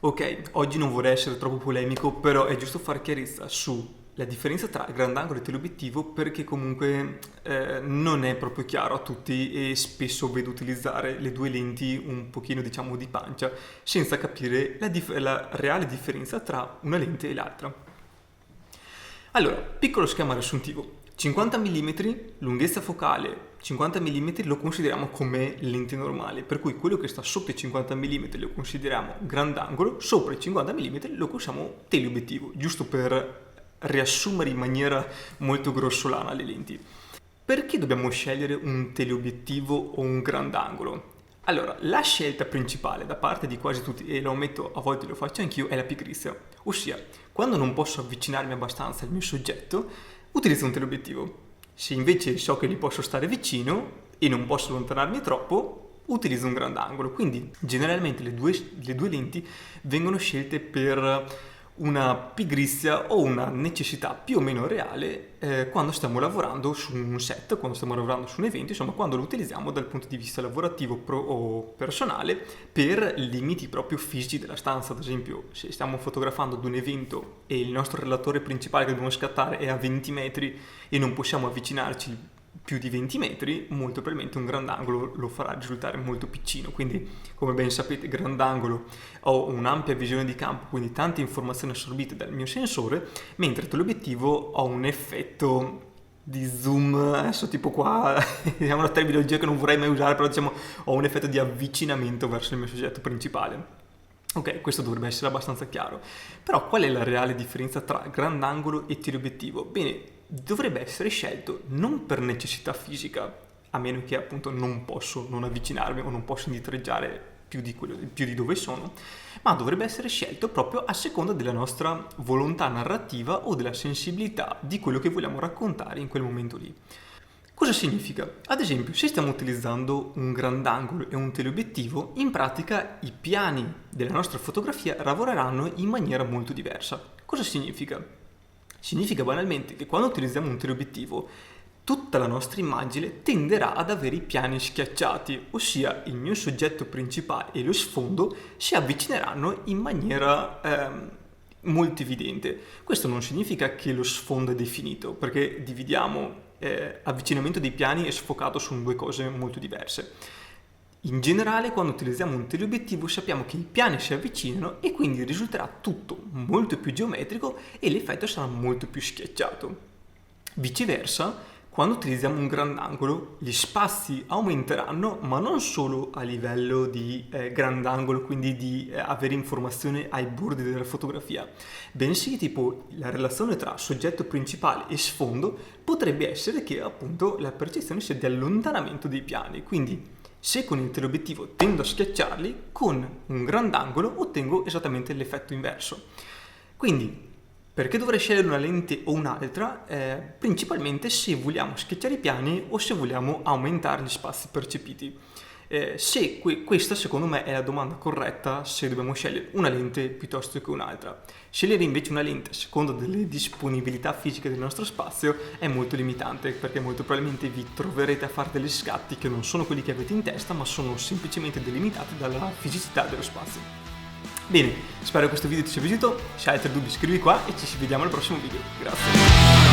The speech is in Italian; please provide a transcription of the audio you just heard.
Ok, oggi non vorrei essere troppo polemico, però è giusto fare chiarezza sulla differenza tra grandangolo e teleobiettivo perché comunque non è proprio chiaro a tutti e spesso vedo utilizzare le due lenti un pochino diciamo di pancia senza capire la reale differenza tra una lente e l'altra. Allora, piccolo schema riassuntivo. 50 mm, lunghezza focale 50 mm lo consideriamo come lente normale, per cui quello che sta sotto i 50 mm lo consideriamo grandangolo, sopra i 50 mm lo consideriamo teleobiettivo, giusto per riassumere in maniera molto grossolana le lenti. Perché dobbiamo scegliere un teleobiettivo o un grandangolo? Allora, la scelta principale da parte di quasi tutti, e lo ammetto, a volte lo faccio anch'io, è la pigrizia. Ossia, quando non posso avvicinarmi abbastanza al mio soggetto, utilizzo un teleobiettivo. Se invece so che gli posso stare vicino e non posso allontanarmi troppo, utilizzo un grandangolo. Quindi, generalmente le due lenti vengono scelte per una pigrizia o una necessità più o meno reale quando stiamo lavorando su un set, quando stiamo lavorando su un evento, insomma quando lo utilizziamo dal punto di vista lavorativo o personale per limiti proprio fisici della stanza. Ad esempio, se stiamo fotografando ad un evento e il nostro relatore principale che dobbiamo scattare è a 20 metri e non possiamo avvicinarci più di 20 metri, molto probabilmente un grandangolo lo farà risultare molto piccino. Quindi, come ben sapete, grandangolo ho un'ampia visione di campo, quindi tante informazioni assorbite dal mio sensore, mentre teleobiettivo ho un effetto di zoom, adesso tipo qua, diciamo una terminologia che non vorrei mai usare, però diciamo ho un effetto di avvicinamento verso il mio soggetto principale. Ok, questo dovrebbe essere abbastanza chiaro. Però qual è la reale differenza tra grandangolo e teleobiettivo? Bene, dovrebbe essere scelto non per necessità fisica, a meno che appunto non posso non avvicinarmi o non posso indietreggiare più di dove sono, ma dovrebbe essere scelto proprio a seconda della nostra volontà narrativa o della sensibilità di quello che vogliamo raccontare in quel momento lì. Cosa significa? Ad esempio, se stiamo utilizzando un grandangolo e un teleobiettivo, in pratica i piani della nostra fotografia lavoreranno in maniera molto diversa. Cosa significa? Significa banalmente che quando utilizziamo un teleobiettivo, tutta la nostra immagine tenderà ad avere i piani schiacciati, ossia il mio soggetto principale e lo sfondo si avvicineranno in maniera molto evidente. Questo non significa che lo sfondo è definito, perché dividiamo avvicinamento dei piani e sfocato sono due cose molto diverse. In generale, quando utilizziamo un teleobiettivo sappiamo che i piani si avvicinano e quindi risulterà tutto molto più geometrico e l'effetto sarà molto più schiacciato. Viceversa, quando utilizziamo un grandangolo, gli spazi aumenteranno, ma non solo a livello di grandangolo, quindi di avere informazione ai bordi della fotografia, bensì tipo la relazione tra soggetto principale e sfondo potrebbe essere che appunto la percezione sia di allontanamento dei piani. Quindi se con il teleobiettivo tendo a schiacciarli, con un grandangolo ottengo esattamente l'effetto inverso. Quindi, perché dovrei scegliere una lente o un'altra? Principalmente se vogliamo schiacciare i piani o se vogliamo aumentare gli spazi percepiti. Questa secondo me è la domanda corretta se dobbiamo scegliere una lente piuttosto che un'altra. Scegliere invece una lente a seconda delle disponibilità fisiche del nostro spazio è molto limitante, perché molto probabilmente vi troverete a fare degli scatti che non sono quelli che avete in testa, ma sono semplicemente delimitati dalla fisicità dello spazio. Bene, spero che questo video ti sia piaciuto. Se hai altri dubbi scrivi qua e ci vediamo al prossimo video. Grazie.